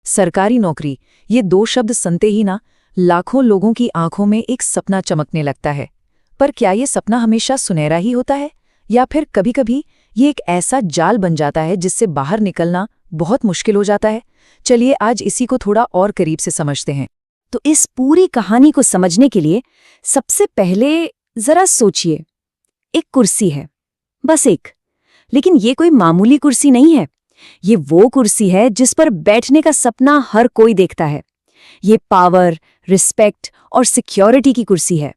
सरकारी नौकरी, ये दो शब्द सुनते ही ना लाखों लोगों की आंखों में एक सपना चमकने लगता है। पर क्या ये सपना हमेशा सुनहरा ही होता है, या फिर कभी-कभी ये एक ऐसा जाल बन जाता है जिससे बाहर निकलना बहुत मुश्किल हो जाता है? चलिए आज इसी को थोड़ा और करीब से समझते हैं। तो इस पूरी कहानी को समझने के लिए सबसे पहले जरा सोचिए, एक कुर्सी है, बस एक। लेकिन ये कोई मामूली कुर्सी नहीं है। ये वो कुर्सी है जिस पर बैठने का सपना हर कोई देखता है। ये पावर, रिस्पेक्ट और सिक्योरिटी की कुर्सी है।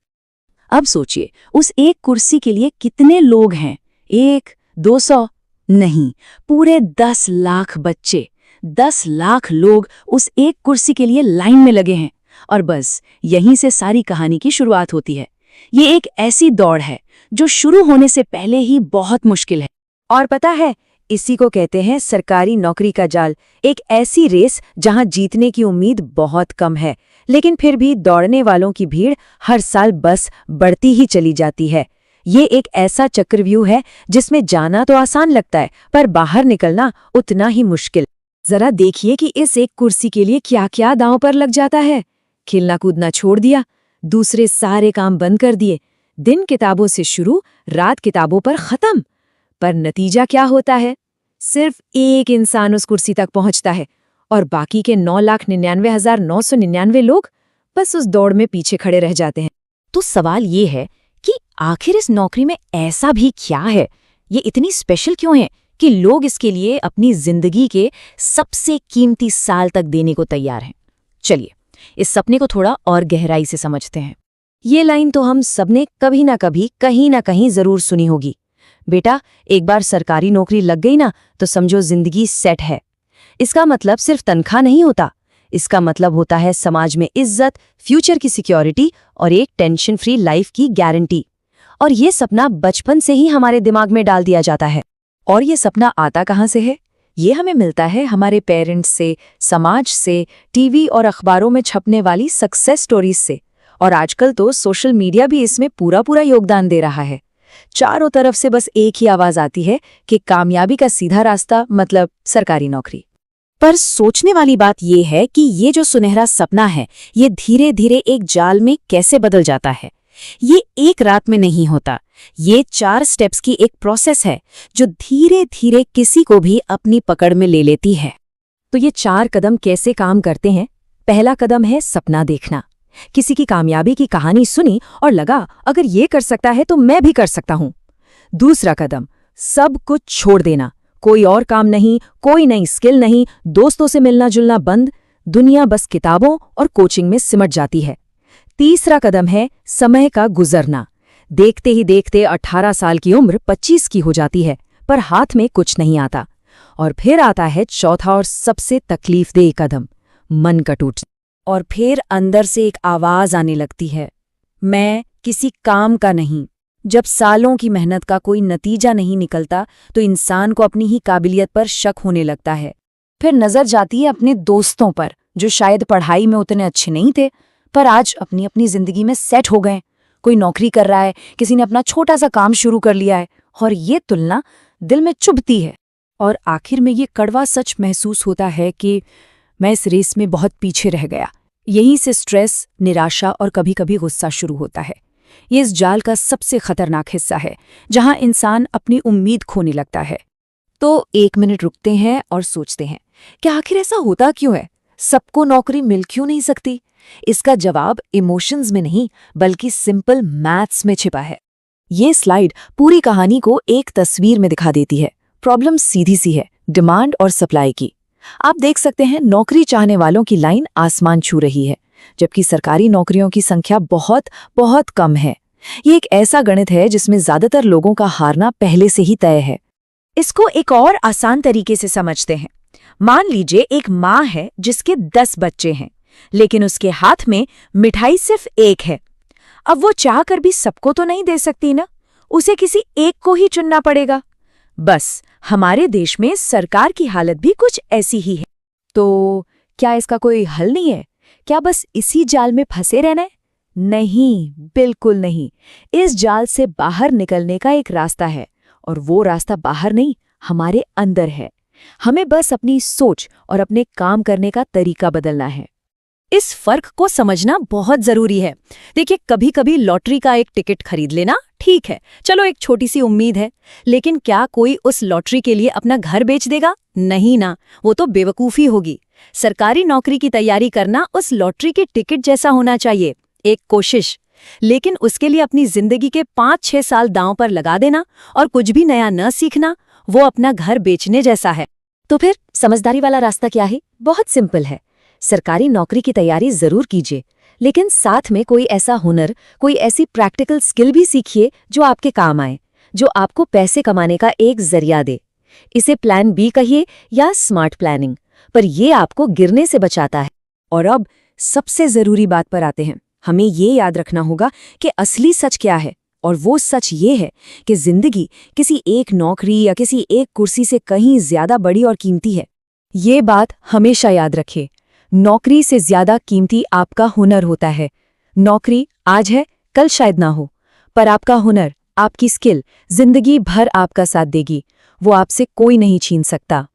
अब सोचिए, उस एक कुर्सी के लिए कितने लोग हैं? 1, 200 नहीं, पूरे 10 लाख बच्चे, 10 लाख लोग उस एक कुर्सी के लिए लाइन में लगे हैं। और बस यहीं से सारी कहानी की शुरुआत होती है। ये एक ऐसी दौड़ है जो शुरू होने से पहले ही बहुत मुश्किल है। और पता है, इसी को कहते हैं सरकारी नौकरी का जाल। एक ऐसी रेस जहां जीतने की उम्मीद बहुत कम है, लेकिन फिर भी दौड़ने वालों की भीड़ हर साल बस बढ़ती ही चली जाती है। ये एक ऐसा चक्रव्यूह है जिसमें जाना तो आसान लगता है, पर बाहर निकलना उतना ही मुश्किल। जरा देखिए कि इस एक कुर्सी के लिए क्या क्या दांव पर लग जाता है। खेलना कूदना छोड़ दिया, दूसरे सारे काम बंद कर दिए, दिन किताबों से शुरू, रात किताबों पर खत्म। पर नतीजा क्या होता है? सिर्फ एक इंसान उस कुर्सी तक पहुंचता है और बाकी के 9,99,999 लोग बस उस दौड़ में पीछे खड़े रह जाते हैं। तो सवाल ये है कि आखिर इस नौकरी में ऐसा भी क्या है, ये इतनी स्पेशल क्यों है कि लोग इसके लिए अपनी जिंदगी के सबसे कीमती साल तक देने को तैयार हैं? चलिए इस सपने को थोड़ा और गहराई से समझते हैं। ये लाइन तो हम सबने कभी ना कभी कहीं ना कहीं जरूर सुनी होगी। बेटा, एक बार सरकारी नौकरी लग गई ना तो समझो जिंदगी सेट है। इसका मतलब सिर्फ तनख्वाह नहीं होता, इसका मतलब होता है समाज में इज्जत, फ्यूचर की सिक्योरिटी और एक टेंशन फ्री लाइफ की गारंटी। और ये सपना बचपन से ही हमारे दिमाग में डाल दिया जाता है। और ये सपना आता कहाँ से है? ये हमें मिलता है हमारे पेरेंट्स से, समाज से, टीवी और अखबारों में छपने वाली सक्सेस स्टोरीज से। और आजकल तो सोशल मीडिया भी इसमें पूरा पूरा योगदान दे रहा है। चारों तरफ से बस एक ही आवाज आती है कि कामयाबी का सीधा रास्ता मतलब सरकारी नौकरी। पर सोचने वाली बात यह है कि ये जो सुनहरा सपना है, ये धीरे धीरे एक जाल में कैसे बदल जाता है। ये एक रात में नहीं होता। ये 4 स्टेप्स की एक प्रोसेस है जो धीरे धीरे किसी को भी अपनी पकड़ में ले लेती है। तो ये 4 कदम कैसे काम करते हैं? पहला कदम है सपना देखना। किसी की कामयाबी की कहानी सुनी और लगा अगर ये कर सकता है तो मैं भी कर सकता हूं। दूसरा कदम, सब कुछ छोड़ देना। कोई और काम नहीं, कोई नई स्किल नहीं, दोस्तों से मिलना जुलना बंद, दुनिया बस किताबों और कोचिंग में सिमट जाती है। तीसरा कदम है समय का गुजरना। देखते ही देखते 18 साल की उम्र 25 की हो जाती है, पर हाथ में कुछ नहीं आता। और फिर आता है चौथा और सबसे तकलीफदेह कदम, मन का टूटना। और फिर अंदर से एक आवाज आने लगती है, मैं किसी काम का नहीं। जब सालों की मेहनत का कोई नतीजा नहीं निकलता तो इंसान को अपनी ही काबिलियत पर शक होने लगता है। फिर नजर जाती है अपने दोस्तों पर जो शायद पढ़ाई में उतने अच्छे नहीं थे, पर आज अपनी अपनी जिंदगी में सेट हो गए। कोई नौकरी कर रहा है, किसी ने अपना छोटा सा काम शुरू कर लिया है, और ये तुलना दिल में चुभती है। और आखिर में ये कड़वा सच महसूस होता है कि मैं इस रेस में बहुत पीछे रह गया। यहीं से स्ट्रेस, निराशा और कभी कभी गुस्सा शुरू होता है। ये इस जाल का सबसे खतरनाक हिस्सा है, जहां इंसान अपनी उम्मीद खोने लगता है। तो 1 मिनट रुकते हैं और सोचते हैं, क्या आखिर ऐसा होता क्यों है? सबको नौकरी मिल क्यों नहीं सकती? इसका जवाब इमोशंस में नहीं, बल्कि सिंपल मैथ्स में छिपा है। ये स्लाइड पूरी कहानी को एक तस्वीर में दिखा देती है। प्रॉब्लम सीधी सी है, डिमांड और सप्लाई की। आप देख सकते हैं नौकरी चाहने वालों की लाइन आसमान छू रही है, जबकि सरकारी नौकरियों की संख्या बहुत बहुत कम है। ये एक ऐसा गणित है जिसमें ज्यादातर लोगों का हारना पहले से ही तय है। इसको एक और आसान तरीके से समझते हैं। मान लीजिए एक माँ है जिसके 10 बच्चे हैं, लेकिन उसके हाथ में मिठाई सिर्फ एक है। अब वो चाह कर भी सबको तो नहीं दे सकती ना, उसे किसी एक को ही चुनना पड़ेगा। बस हमारे देश में सरकार की हालत भी कुछ ऐसी ही है। तो क्या इसका कोई हल नहीं है? क्या बस इसी जाल में फंसे रहना है? नहीं, बिल्कुल नहीं। इस जाल से बाहर निकलने का एक रास्ता है, और वो रास्ता बाहर नहीं, हमारे अंदर है। हमें बस अपनी सोच और अपने काम करने का तरीका बदलना है। इस फर्क को समझना बहुत जरूरी है। देखिए, कभी कभी लॉटरी का एक टिकट खरीद लेना ठीक है, चलो एक छोटी सी उम्मीद है, लेकिन क्या कोई उस लॉटरी के लिए अपना घर बेच देगा? नहीं ना, वो तो बेवकूफ़ी होगी। सरकारी नौकरी की तैयारी करना उस लॉटरी के टिकट जैसा होना चाहिए, एक कोशिश। लेकिन उसके लिए अपनी जिंदगी के 5-6 साल दांव पर लगा देना और कुछ भी नया न सीखना, वो अपना घर बेचने जैसा है। तो फिर समझदारी वाला रास्ता क्या है? बहुत सिंपल है। सरकारी नौकरी की तैयारी जरूर कीजिए, लेकिन साथ में कोई ऐसा हुनर, कोई ऐसी प्रैक्टिकल स्किल भी सीखिए जो आपके काम आए, जो आपको पैसे कमाने का एक जरिया दे। इसे प्लान बी कहिए या स्मार्ट प्लानिंग, पर ये आपको गिरने से बचाता है। और अब सबसे जरूरी बात पर आते हैं। हमें ये याद रखना होगा कि असली सच क्या है, और वो सच ये है कि जिंदगी किसी एक नौकरी या किसी एक कुर्सी से कहीं ज्यादा बड़ी और कीमती है। ये बात हमेशा याद रखें। नौकरी से ज्यादा कीमती आपका हुनर होता है। नौकरी आज है, कल शायद ना हो, पर आपका हुनर, आपकी स्किल जिंदगी भर आपका साथ देगी। वो आपसे कोई नहीं छीन सकता।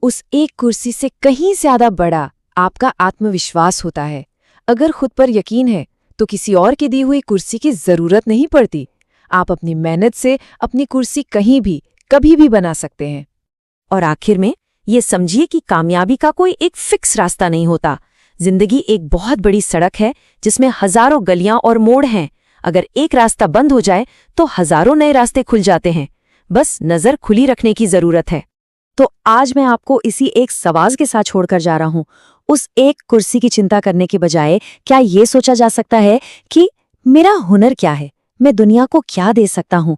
उस एक कुर्सी से कहीं ज्यादा बड़ा आपका आत्मविश्वास होता है। अगर खुद पर यकीन है तो किसी और की दी हुई कुर्सी की जरूरत नहीं पड़ती। आप अपनी मेहनत से अपनी कुर्सी कहीं भी कभी भी बना सकते हैं। और आखिर में ये समझिए कि कामयाबी का कोई एक फिक्स रास्ता नहीं होता। जिंदगी एक बहुत बड़ी सड़क है जिसमें हजारों गलियां और मोड़ हैं। अगर एक रास्ता बंद हो जाए तो हजारों नए रास्ते खुल जाते हैं। बस नजर खुली रखने की जरूरत है। तो आज मैं आपको इसी एक सवाल के साथ छोड़कर जा रहा हूं। उस एक कुर्सी की चिंता करने के बजाय क्या ये सोचा जा सकता है कि मेरा हुनर क्या है, मैं दुनिया को क्या दे सकता हूं?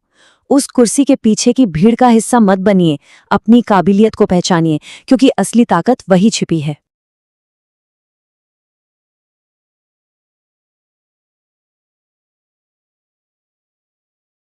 उस कुर्सी के पीछे की भीड़ का हिस्सा मत बनिए, अपनी काबिलियत को पहचानिए, क्योंकि असली ताकत वही छिपी है।